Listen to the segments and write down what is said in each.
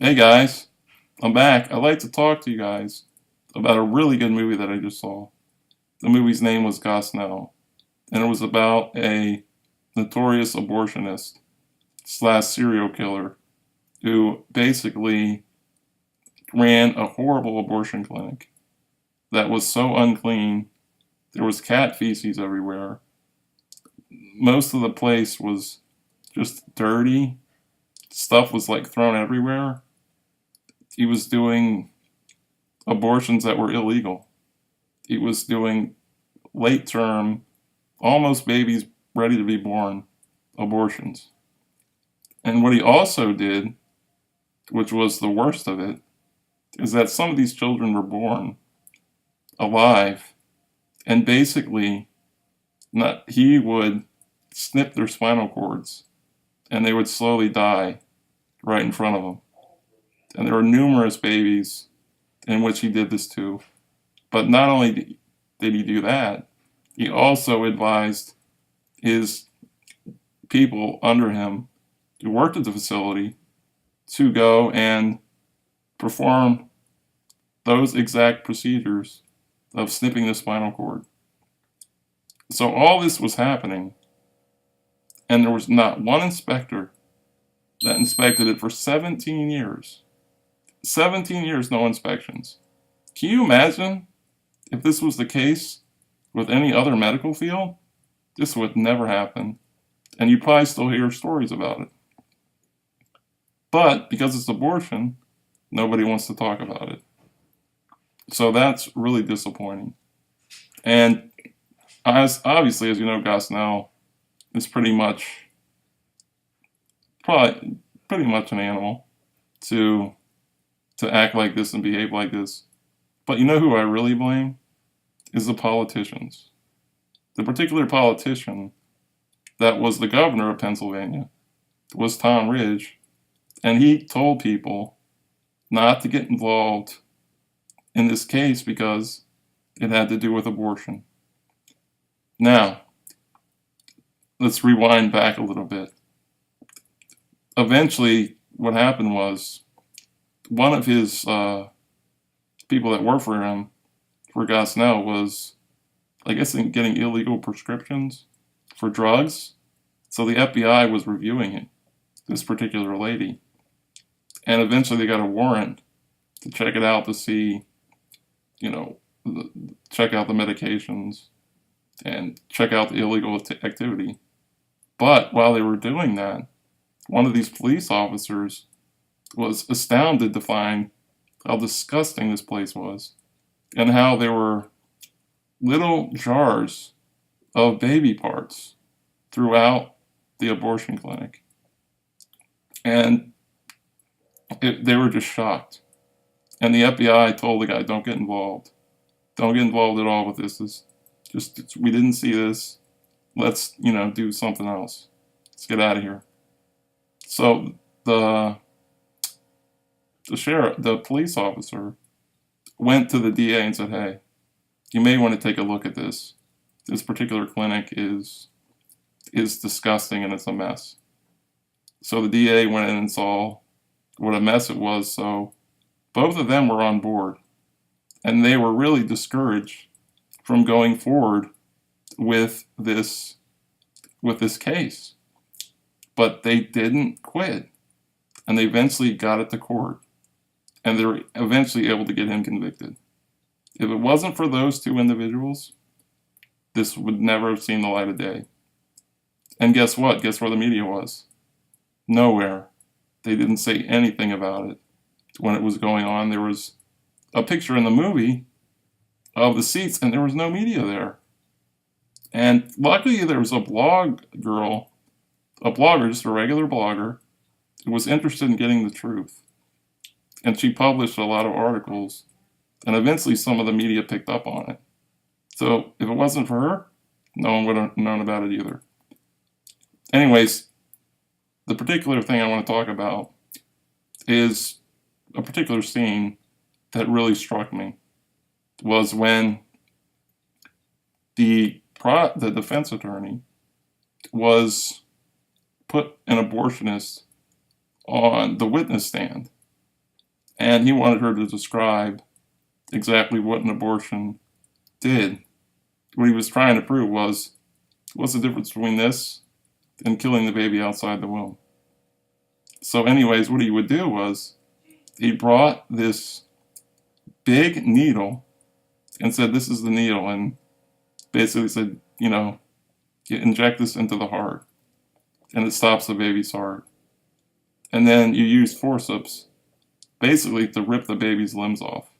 Hey guys, I'm back. I'd like to talk to you guys about a really good movie that I just saw. The movie's name was Gosnell, and it was about a notorious abortionist slash serial killer who basically ran a horrible abortion clinic that was so unclean. There was cat feces everywhere. Most of the place was just dirty. Stuff was like thrown everywhere. He was doing abortions that were illegal. He was doing late term, almost babies ready to be born abortions. And what he also did, which was the worst of it, is that some of these children were born alive and basically not he would snip their spinal cords and they would slowly die right in front of them. And there were numerous babies in which he did this to. But not only did he do that, he also advised his people under him who worked at the facility to go and perform those exact procedures of snipping the spinal cord. So all this was happening, and there was not one inspector that inspected it for 17 years. 17 years, no inspections. Can you imagine if this was the case with any other medical field? This would never happen, and you probably still hear stories about it. But because it's abortion, nobody wants to talk about it. So that's really disappointing. And obviously, as you know, Gosnell is probably pretty much an animal to to act like this and behave like this. But you know who I really blame is the politicians. The particular politician that was the governor of Pennsylvania was Tom Ridge, and he told people not to get involved in this case because it had to do with abortion. Now, let's rewind back a little bit. Eventually, what happened was one of his people that worked for him, for Gosnell, was, I guess, getting illegal prescriptions for drugs. So the FBI was reviewing it, this particular lady. And eventually they got a warrant to check it out to see, you know, check out the medications and check out the illegal activity. But while they were doing that, one of these police officers was astounded to find how disgusting this place was and how there were little jars of baby parts throughout the abortion clinic. And they were just shocked. And the FBI told the guy, don't get involved. Don't get involved at all with this. We didn't see this. Let's, do something else. Let's get out of here. So the police officer went to the DA and said, hey, you may want to take a look at this. This particular clinic is disgusting and it's a mess. So the DA went in and saw what a mess it was. So both of them were on board, and they were really discouraged from going forward with this case. But they didn't quit, and they eventually got it to court, and they were eventually able to get him convicted. If it wasn't for those two individuals, this would never have seen the light of day. And guess what? Guess where the media was? Nowhere. They didn't say anything about it when it was going on. There was a picture in the movie of the seats, and there was no media there. And luckily, there was a blogger, just a regular blogger, who was interested in getting the truth. And she published a lot of articles, and eventually some of the media picked up on it. So if it wasn't for her, no one would have known about it either. Anyways, the particular thing I want to talk about is a particular scene that really struck me. Was when the defense attorney was put an abortionist on the witness stand. And he wanted her to describe exactly what an abortion did. What he was trying to prove was, what's the difference between this and killing the baby outside the womb? So anyways, what he would do was, he brought this big needle and said, this is the needle, and basically said, you inject this into the heart, and it stops the baby's heart. And then you use forceps, basically to rip the baby's limbs off.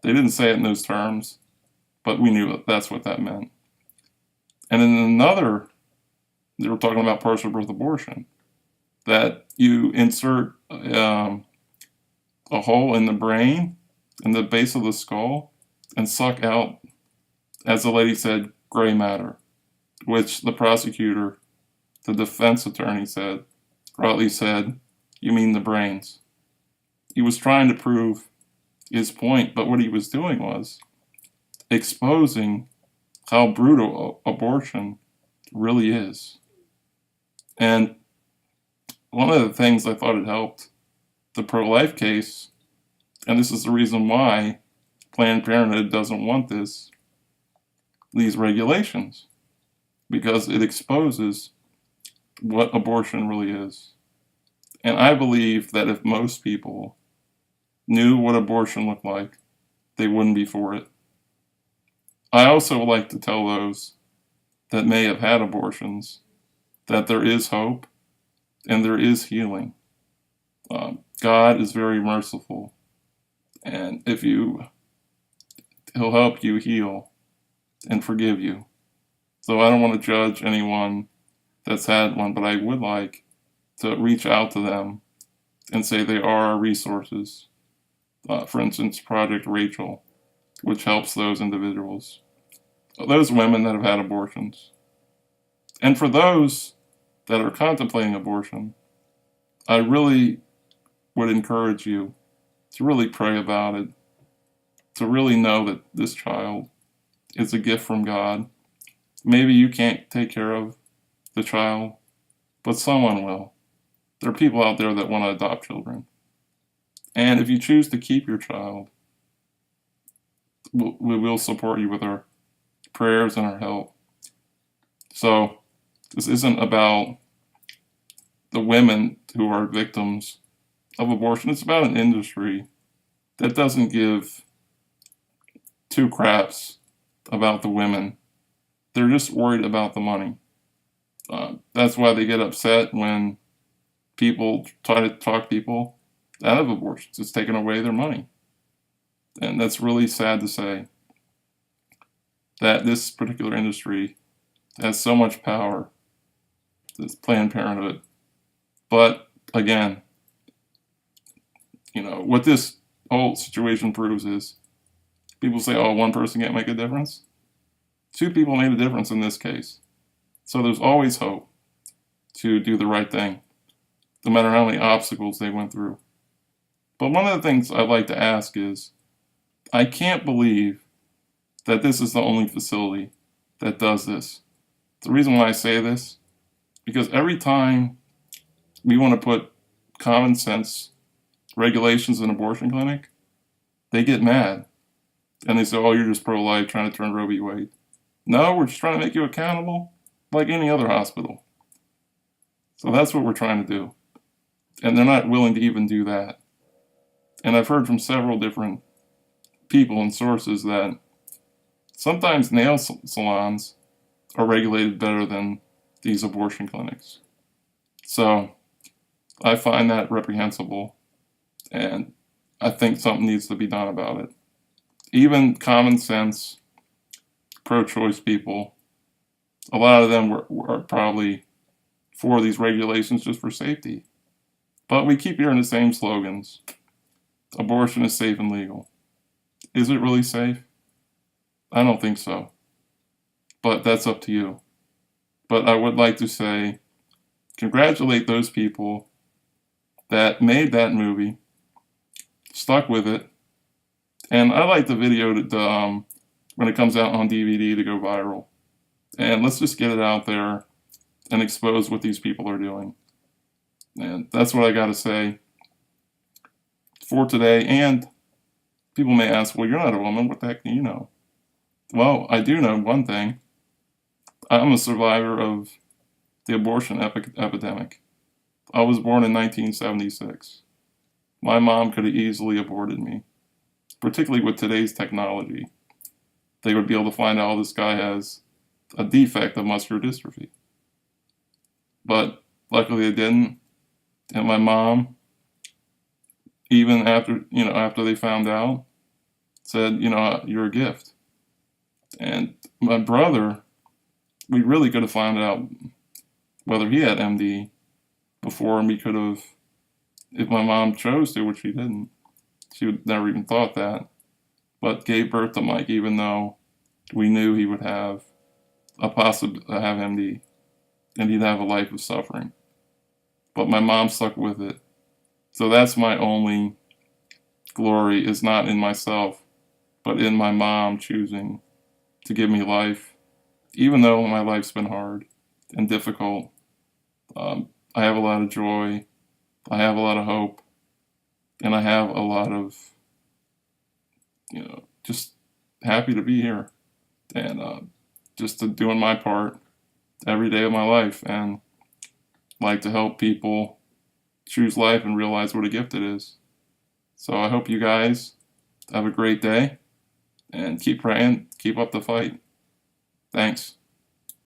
They didn't say it in those terms, but we knew that that's what that meant. And then another, they were talking about partial birth abortion, that you insert a hole in the brain, in the base of the skull, and suck out, as the lady said, gray matter, which the prosecutor, the defense attorney said, rightly said, you mean the brains. He was trying to prove his point, but what he was doing was exposing how brutal abortion really is. And one of the things I thought it helped the pro-life case, and this is the reason why Planned Parenthood doesn't want these regulations, because it exposes what abortion really is. And I believe that if most people knew what abortion looked like, they wouldn't be for it. I also would like to tell those that may have had abortions that there is hope and there is healing. God is very merciful, and He'll help you heal and forgive you. So I don't want to judge anyone that's had one, but I would like to reach out to them and say they are our resources. For instance, Project Rachel, which helps those individuals, those women that have had abortions. And for those that are contemplating abortion, I really would encourage you to really pray about it, to really know that this child is a gift from God. Maybe you can't take care of the child, but someone will. There are people out there that want to adopt children. And if you choose to keep your child, we will support you with our prayers and our help. So this isn't about the women who are victims of abortion. It's about an industry that doesn't give two craps about the women. They're just worried about the money. That's why they get upset when people try to talk people out of abortions. It's taking away their money. And that's really sad to say, that this particular industry has so much power, this Planned Parenthood. But again, what this whole situation proves is, people say, oh, one person can't make a difference. Two people made a difference in this case. So there's always hope to do the right thing, no matter how many obstacles they went through. But one of the things I'd like to ask is, I can't believe that this is the only facility that does this. The reason why I say this, because every time we want to put common sense regulations in an abortion clinic, they get mad. And they say, oh, you're just pro-life trying to turn Roe v. Wade. No, we're just trying to make you accountable like any other hospital. So that's what we're trying to do. And they're not willing to even do that. And I've heard from several different people and sources that sometimes nail salons are regulated better than these abortion clinics. So I find that reprehensible, and I think something needs to be done about it. Even common sense pro-choice people, a lot of them were probably for these regulations just for safety. But we keep hearing the same slogans. Abortion is safe and legal. Is it really safe? I don't think so. But that's up to you. But I would like to say, congratulate those people that made that movie, stuck with it, and I like the video to when it comes out on DVD to go viral. And let's just get it out there and expose what these people are doing. And that's what I got to say. for today. And people may ask, well, you're not a woman. What the heck do you know? Well, I do know one thing. I'm a survivor of the abortion epidemic. I was born in 1976. My mom could have easily aborted me, particularly with today's technology. They would be able to find out this guy has a defect of muscular dystrophy. But luckily they didn't. And my mom, even after they found out, said, you're a gift. And my brother, we really could have found out whether he had MD before, and we could have, if my mom chose to, which she didn't. She would never even thought that, but gave birth to Mike, even though we knew he would have have MD, and he'd have a life of suffering. But my mom stuck with it. So that's my only glory, is not in myself, but in my mom choosing to give me life. Even though my life's been hard and difficult, I have a lot of joy, I have a lot of hope, and I have a lot of, just happy to be here, and just doing my part every day of my life, and like to help people choose life and realize what a gift it is. So I hope you guys have a great day, and keep praying, keep up the fight. Thanks.